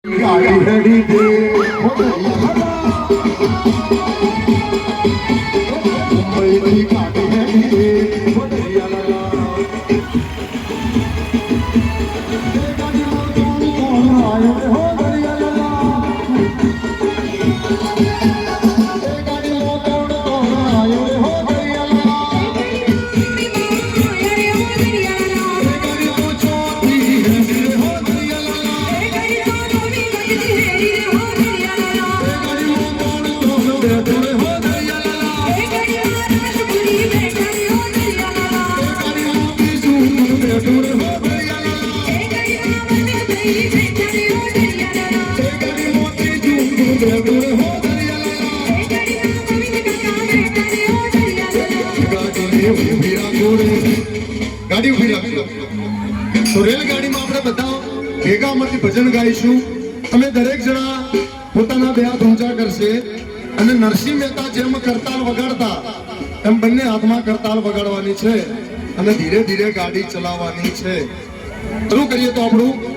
ગાડી હેડી દે મુંબઈની ગાડી હેડી દે ગાડી ઉભી રાખજો તો રેલગાડીમાં આપણે બધા ભેગા મળીને ભજન ગાઈશું અમે દરેક જણા પોતાના બે હાથ ઊંચા કરશે અને નરસિંહ મહેતા જેમ કરતાલ વગાડતા એમ બંને હાથમાં કરતાલ વગાડવાની છે અને ધીરે ધીરે ગાડી ચલાવવાની છે શરૂ કરીએ તો આપણું